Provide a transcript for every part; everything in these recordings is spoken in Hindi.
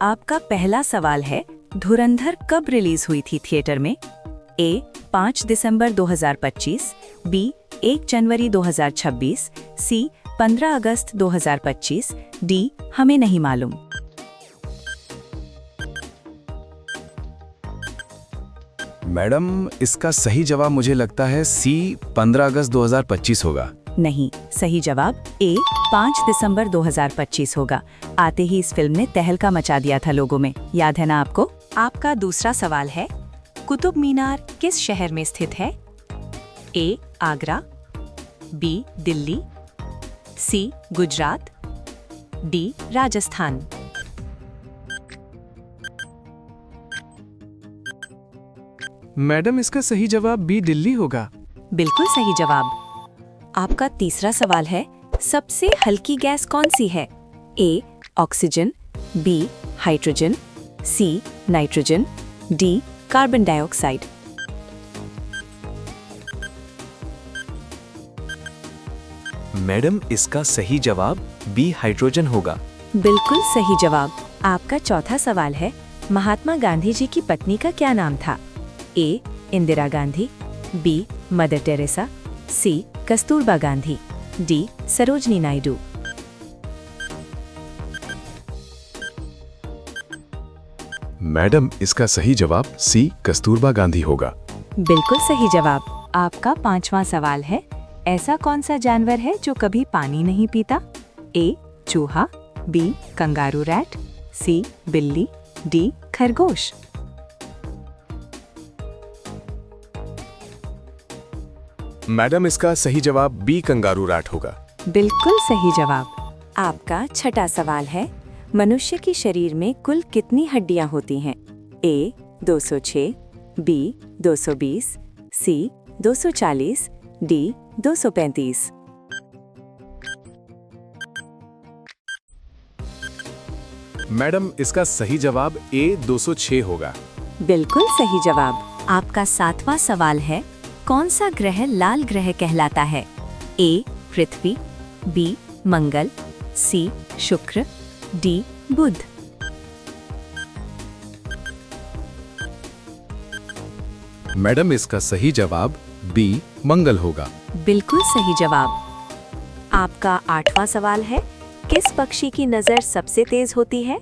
आपका पहला सवाल है, धुरंधर कब रिलीज हुई थी थिएटर में? ए 5 दिसंबर 2025, बी 1 जनवरी 2026, सी 15 अगस्त 2025, डी हमें नहीं मालूम। मैडम, इसका सही जवाब मुझे लगता है सी 15 अगस्त 2025 होगा। नहीं, सही जवाब ए 5 दिसंबर 2025 होगा। आते ही इस फिल्म ने तहलका मचा दिया था लोगों में, याद है ना आपको? आपका दूसरा सवाल है, कुतुब मीनार किस शहर में स्थित है? ए आगरा, बी दिल्ली, सी गुजरात, डी राजस्थान। मैडम, इसका सही जवाब बी दिल्ली होगा। बिल्कुल सही जवाब। आपका तीसरा सवाल है, सबसे हल्की गैस कौन सी है? A oxygen, B hydrogen, C nitrogen, D carbon dioxide. Madam, इसका सही जवाब बी हाइड्रोजन होगा। बिल्कुल सही जवाब। आपका चौथा सवाल है, महात्मा गांधी जी की पत्नी का क्या नाम था? A Indira Gandhi, B Mother Teresa, C Kasturba Gandhi, D Sarojini Naidu. Madam, इसका सही जवाब सी कस्तूरबा गांधी होगा। बिल्कुल सही जवाब। आपका पांचवा सवाल है, ऐसा कौन सा जानवर है जो कभी पानी नहीं पीता? ए चूहा, बी कंगारू रैट, सी बिल्ली, डी खरगोश। मैडम, इसका सही जवाब बी कंगारू रैट होगा। बिल्कुल सही जवाब। आपका छठा सवाल है, मनुष्य के शरीर में कुल कितनी हड्डियां होती हैं? ए 206, बी 220, सी 240, डी 235। मैडम, इसका सही जवाब ए 206 होगा। बिल्कुल सही जवाब। आपका सातवां सवाल है, कौन सा ग्रह लाल ग्रह कहलाता है? ए पृथ्वी, बी मंगल, सी शुक्र, डी बुध। मैडम, इसका सही जवाब बी मंगल होगा। बिल्कुल सही जवाब। आपका आठवां सवाल है, किस पक्षी की नजर सबसे तेज होती है?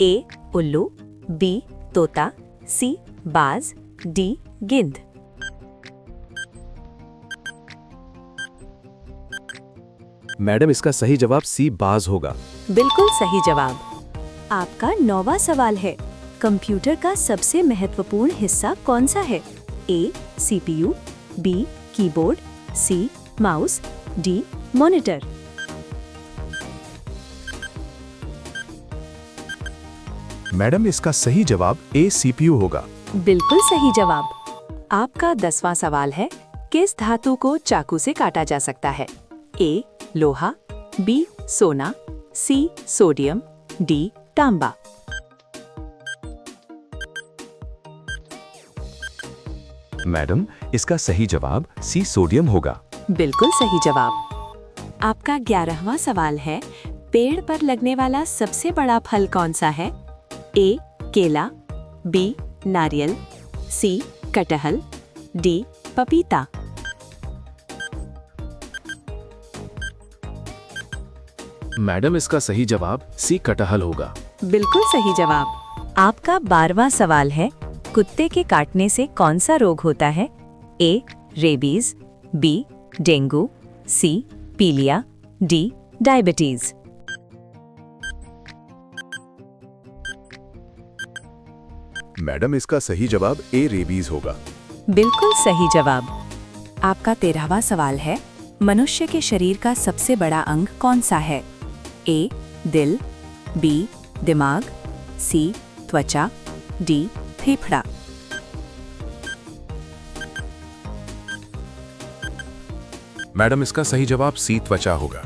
ए उल्लू, बी तोता, सी बाज, डी गिद्ध। मैडम, इसका सही जवाब सी बाज होगा। बिल्कुल सही जवाब। आपका नौवां सवाल है, कंप्यूटर का सबसे महत्वपूर्ण हिस्सा कौन सा है? ए CPU, B keyboard, sea mouse, D monitor. Madam, इसका सही जवाब ए सीपीयू होगा। बिल्कुल सही जवाब। आपका 10वां सवाल है, किस धातु को चाकू से काटा जा सकता है? ए लोहा, बी सोना, सी सोडियम, डी तांबा। मैडम, इसका सही जवाब सी सोडियम होगा। बिल्कुल सही जवाब। आपका 11वां सवाल है, पेड़ पर लगने वाला सबसे बड़ा फल कौन सा है? ए केला, बी नारियल, सी कटहल, डी पपीता। मैडम, इसका सही जवाब सी कटहल होगा। बिल्कुल सही जवाब। आपका 12वां सवाल है, कुत्ते के काटने से कौन सा रोग होता है? ए रेबीज, बी डेंगू, सी पीलिया, डी डायबिटीज। मैडम, इसका सही जवाब ए रेबीज होगा। बिल्कुल सही जवाब। आपका 13वां सवाल है, मनुष्य के शरीर का सबसे बड़ा अंग कौन सा है? ए दिल, बी दिमाग, सी त्वचा, डी फेफड़ा। मैडम, इसका सही जवाब सी त्वचा होगा।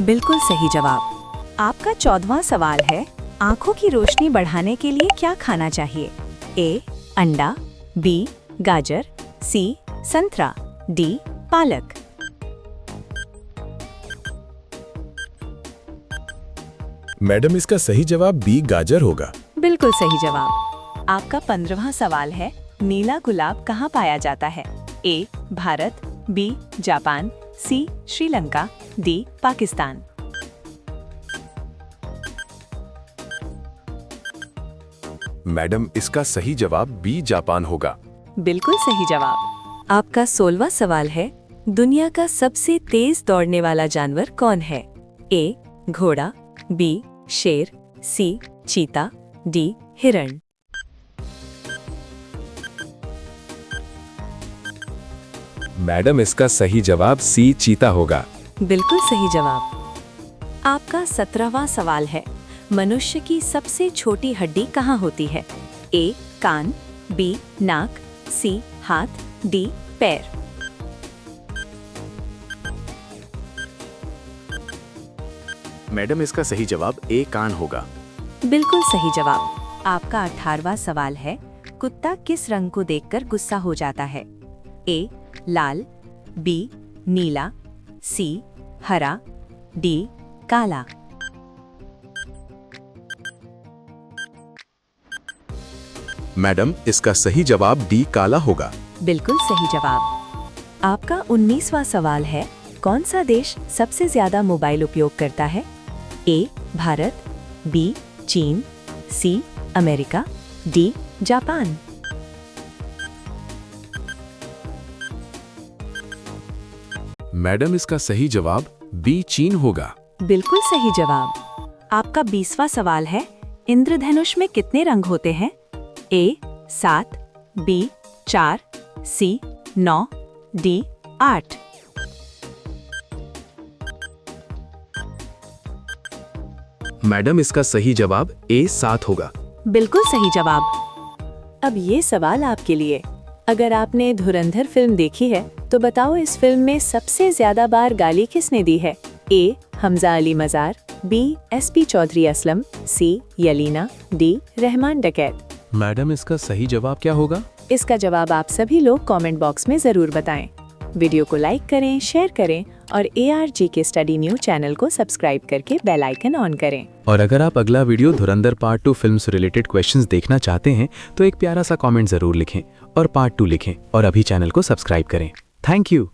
बिल्कुल सही जवाब। आपका 14वां सवाल है, आंखों की रोशनी बढ़ाने के लिए क्या खाना चाहिए? ए अंडा, बी गाजर, सी संतरा, डी पालक। मैडम इसका सही जवाब बी गाजर होगा। बिल्कुल सही जवाब। आपका 15वां सवाल है, नीला गुलाब कहाँ पाया जाता है? ए भारत, बी जापान, सी श्रीलंका, डी पाकिस्तान। मैडम इसका सही जवाब बी जापान होगा। बिल्कुल सही जवाब। आपका 16वां सवाल है, दुनिया का सबसे तेज दौड़ने वाला जानवर कौन है? ए घोड़ा, बी शेर, सी चीता, डी हिरण। मैडम इसका सही जवाब सी चीता होगा। बिल्कुल सही जवाब। आपका 17वां सवाल है, मनुष्य की सबसे छोटी हड्डी कहाँ होती है? ए कान, बी नाक, सी हाथ, डी पैर। मैडम इसका सही जवाब ए कान होगा। बिल्कुल सही जवाब। आपका 18वां सवाल है, कुत्ता किस रंग को देखकर गुस्सा हो जाता है? ए लाल, बी नीला, सी हरा, डी काला। मैडम इसका सही जवाब डी काला होगा। बिल्कुल सही जवाब। आपका 19वां सवाल है, कौन सा देश सबसे ज्यादा मोबाइल उपयोग करता है? ए भारत, बी चीन, C America, D Japan. Madam इसका सही जवाब बी चीन होगा। बिल्कुल सही जवाब। आपका 20वां सवाल है, इंद्रधनुष में कितने रंग होते हैं? ए 7, बी 4, सी 9, डी 8। मैडम इसका सही जवाब ए 7 होगा। बिल्कुल सही जवाब। अब ये सवाल आपके लिए, अगर आपने धुरंधर फिल्म देखी है तो बताओ इस फिल्म में सबसे ज्यादा बार गाली किसने दी है? ए हमजा अली मजार, बी एसपी चौधरी असलम, सी यलीना, डी रहमान डकैत। मैडम इसका सही जवाब क्या होगा? इसका जवाब आप सभी लोग कमेंट बॉक्स में जरूर बताएं। वीडियो को लाइक करें, शेयर करें और ARGK स्टडी न्यू चैनल को सब्सक्राइब करके बेल आइकन ऑन करें। और अगर आप अगला वीडियो धुरंधर पार्ट 2 फिल्म से रिलेटेड क्वेश्चंस देखना चाहते हैं तो एक प्यारा सा कमेंट जरूर लिखें और पार्ट 2 लिखें और अभी चैनल को सब्सक्राइब करें। Thank you.